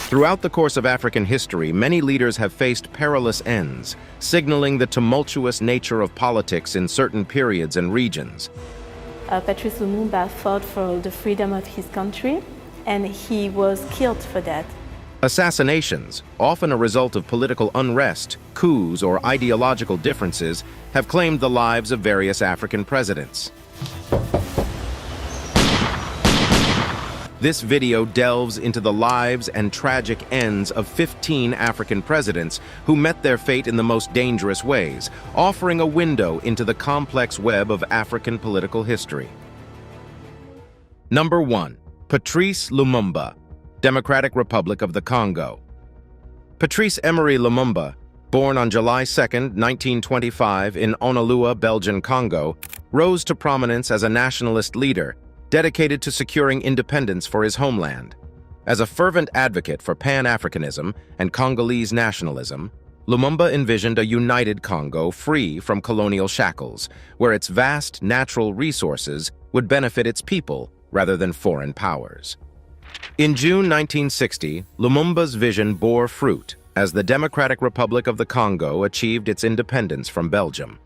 Throughout the course of African history, many leaders have faced perilous ends, signaling the tumultuous nature of politics in certain periods and regions. Patrice Lumumba fought for the freedom of his country, and he was killed for that. Assassinations, often a result of political unrest, coups, or ideological differences, have claimed the lives of various African presidents. This video delves into the lives and tragic ends of 15 African presidents who met their fate in the most dangerous ways, offering a window into the complex web of African political history. Number 1. Patrice Lumumba, Democratic Republic of the Congo. Patrice Emery Lumumba, born on July 2, 1925 in Onalua, Belgian Congo, rose to prominence as a nationalist leader, dedicated to securing independence for his homeland. As a fervent advocate for Pan-Africanism and Congolese nationalism, Lumumba envisioned a united Congo free from colonial shackles, where its vast natural resources would benefit its people rather than foreign powers. In June 1960, Lumumba's vision bore fruit as the Democratic Republic of the Congo achieved its independence from Belgium.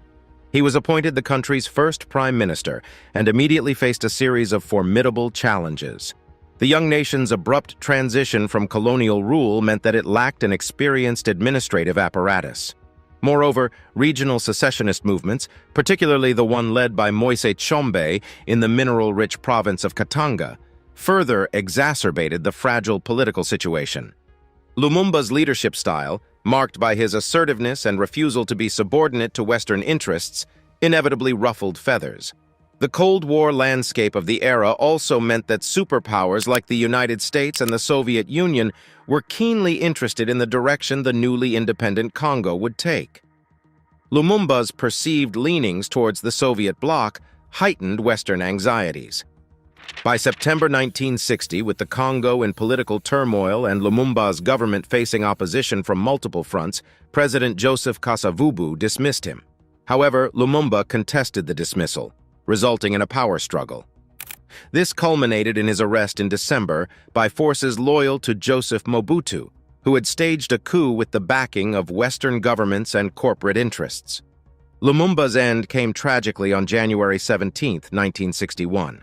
He was appointed the country's first prime minister and immediately faced a series of formidable challenges. The young nation's abrupt transition from colonial rule meant that it lacked an experienced administrative apparatus. Moreover, regional secessionist movements, particularly the one led by Moise Tshombe in the mineral-rich province of Katanga, further exacerbated the fragile political situation. Lumumba's leadership style, marked by his assertiveness and refusal to be subordinate to Western interests, inevitably ruffled feathers. The Cold War landscape of the era also meant that superpowers like the United States and the Soviet Union were keenly interested in the direction the newly independent Congo would take. Lumumba's perceived leanings towards the Soviet bloc heightened Western anxieties. By September 1960, with the Congo in political turmoil and Lumumba's government facing opposition from multiple fronts, President Joseph Kasavubu dismissed him. However, Lumumba contested the dismissal, resulting in a power struggle. This culminated in his arrest in December by forces loyal to Joseph Mobutu, who had staged a coup with the backing of Western governments and corporate interests. Lumumba's end came tragically on January 17, 1961.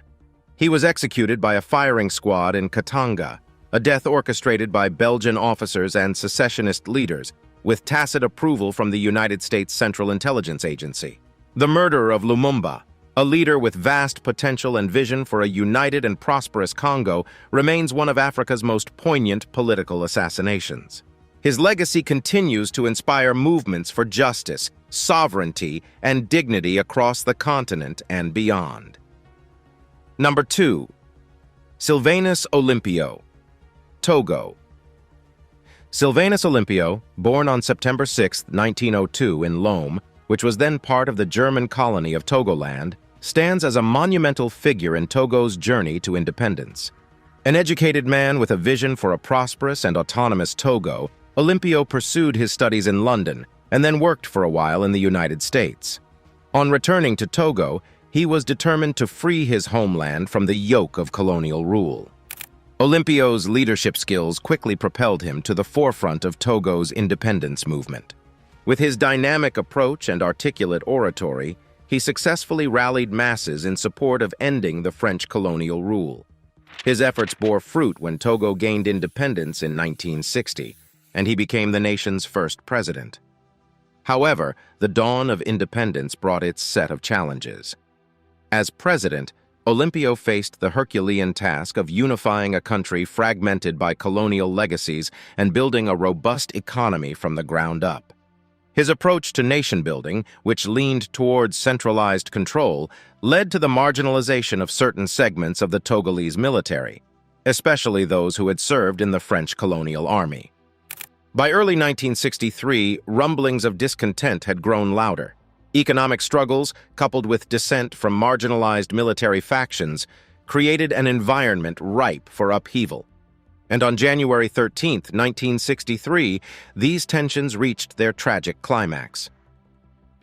He was executed by a firing squad in Katanga, a death orchestrated by Belgian officers and secessionist leaders, with tacit approval from the United States Central Intelligence Agency. The murder of Lumumba, a leader with vast potential and vision for a united and prosperous Congo, remains one of Africa's most poignant political assassinations. His legacy continues to inspire movements for justice, sovereignty, and dignity across the continent and beyond. Number 2. Sylvanus Olympio, Togo. Sylvanus Olympio, born on September 6, 1902 in Lome, which was then part of the German colony of Togoland, stands as a monumental figure in Togo's journey to independence. An educated man with a vision for a prosperous and autonomous Togo, Olympio pursued his studies in London and then worked for a while in the United States. On returning to Togo, he was determined to free his homeland from the yoke of colonial rule. Olympio's leadership skills quickly propelled him to the forefront of Togo's independence movement. With his dynamic approach and articulate oratory, he successfully rallied masses in support of ending the French colonial rule. His efforts bore fruit when Togo gained independence in 1960, and he became the nation's first president. However, the dawn of independence brought its set of challenges. As president, Olympio faced the Herculean task of unifying a country fragmented by colonial legacies and building a robust economy from the ground up. His approach to nation-building, which leaned towards centralized control, led to the marginalization of certain segments of the Togolese military, especially those who had served in the French colonial army. By early 1963, rumblings of discontent had grown louder. Economic struggles, coupled with dissent from marginalized military factions, created an environment ripe for upheaval. And on January 13, 1963, these tensions reached their tragic climax.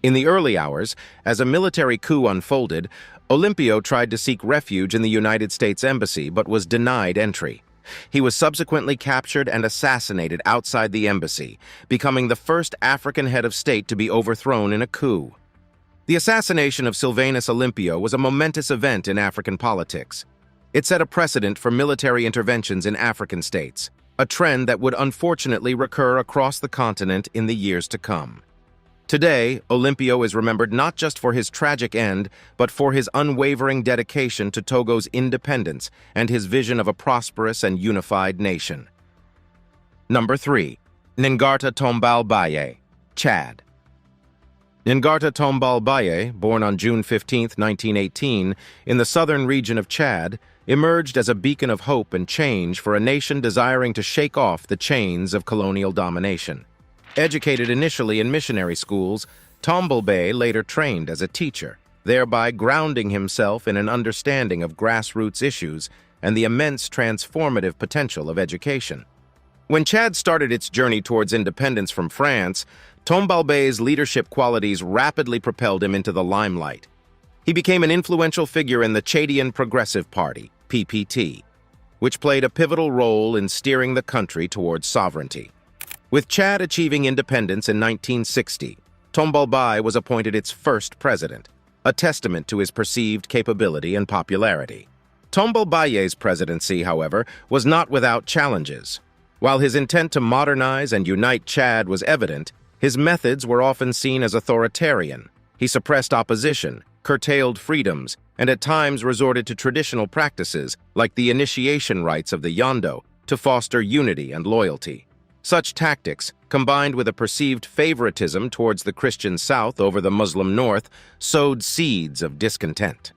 In the early hours, as a military coup unfolded, Olympio tried to seek refuge in the United States Embassy but was denied entry. He was subsequently captured and assassinated outside the embassy, becoming the first African head of state to be overthrown in a coup. The assassination of Sylvanus Olympio was a momentous event in African politics. It set a precedent for military interventions in African states, a trend that would unfortunately recur across the continent in the years to come. Today, Olympio is remembered not just for his tragic end, but for his unwavering dedication to Togo's independence and his vision of a prosperous and unified nation. Number 3. Ngarta Tombal Baye, Chad. Ngarta Tombal Baye, born on June 15, 1918, in the southern region of Chad, emerged as a beacon of hope and change for a nation desiring to shake off the chains of colonial domination. Educated initially in missionary schools, Tombal Baye later trained as a teacher, thereby grounding himself in an understanding of grassroots issues and the immense transformative potential of education. When Chad started its journey towards independence from France, Tombal Baye's leadership qualities rapidly propelled him into the limelight. He became an influential figure in the Chadian Progressive Party, PPT, which played a pivotal role in steering the country towards sovereignty. With Chad achieving independence in 1960, Tombal Baye was appointed its first president, a testament to his perceived capability and popularity. Tombal Baye's presidency, however, was not without challenges. While his intent to modernize and unite Chad was evident, his methods were often seen as authoritarian. He suppressed opposition, curtailed freedoms, and at times resorted to traditional practices like the initiation rites of the Yondo to foster unity and loyalty. Such tactics, combined with a perceived favoritism towards the Christian South over the Muslim North, sowed seeds of discontent.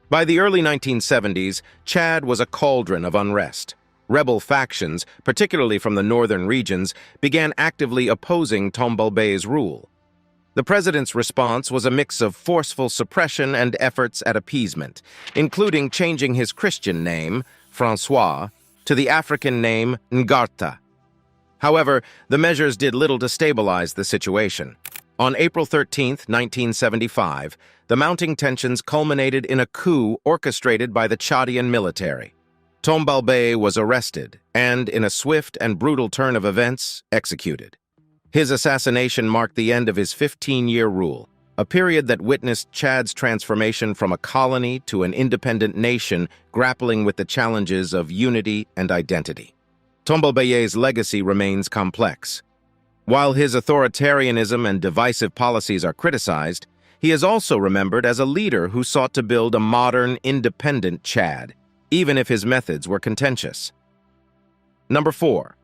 By the early 1970s, Chad was a cauldron of unrest. Rebel factions, particularly from the northern regions, began actively opposing Tombal Baye's rule. The president's response was a mix of forceful suppression and efforts at appeasement, including changing his Christian name, Francois, to the African name Ngarta. However, the measures did little to stabilize the situation. On April 13, 1975, the mounting tensions culminated in a coup orchestrated by the Chadian military. Tombal Baye was arrested and, in a swift and brutal turn of events, executed. His assassination marked the end of his 15-year rule, a period that witnessed Chad's transformation from a colony to an independent nation grappling with the challenges of unity and identity. Tombal Baye's legacy remains complex. While his authoritarianism and divisive policies are criticized, he is also remembered as a leader who sought to build a modern, independent Chad, even if his methods were contentious. Number 4.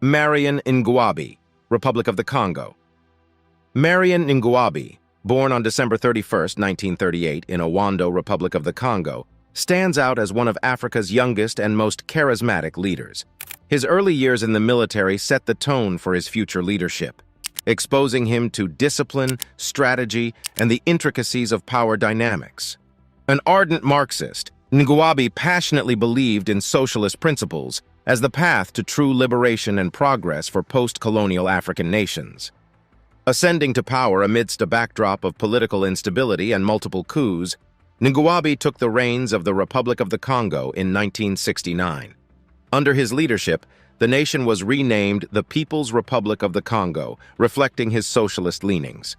Marion Ngouabi, Republic of the Congo. Marion Ngouabi, born on December 31, 1938, in Owondo, Republic of the Congo, stands out as one of Africa's youngest and most charismatic leaders. His early years in the military set the tone for his future leadership, exposing him to discipline, strategy, and the intricacies of power dynamics. An ardent Marxist, Ngouabi passionately believed in socialist principles as the path to true liberation and progress for post-colonial African nations. Ascending to power amidst a backdrop of political instability and multiple coups, Ngouabi took the reins of the Republic of the Congo in 1969. Under his leadership, the nation was renamed the People's Republic of the Congo, reflecting his socialist leanings.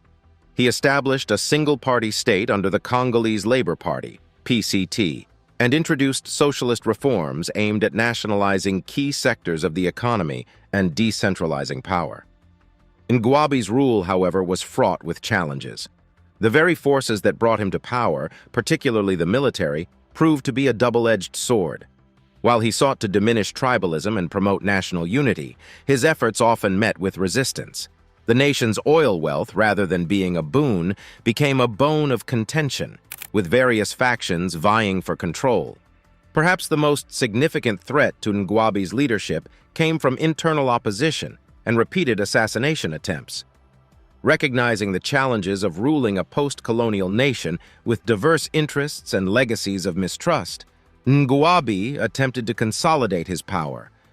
He established a single-party state under the Congolese Labour Party, PCT, and introduced socialist reforms aimed at nationalizing key sectors of the economy and decentralizing power. Ngouabi's rule, however, was fraught with challenges. The very forces that brought him to power, particularly the military, proved to be a double-edged sword. While he sought to diminish tribalism and promote national unity, his efforts often met with resistance. The nation's oil wealth, rather than being a boon, became a bone of contention, with various factions vying for control. Perhaps the most significant threat to Ngouabi's leadership came from internal opposition and repeated assassination attempts. Recognizing the challenges of ruling a post-colonial nation with diverse interests and legacies of mistrust, Ngouabi attempted to consolidate his power,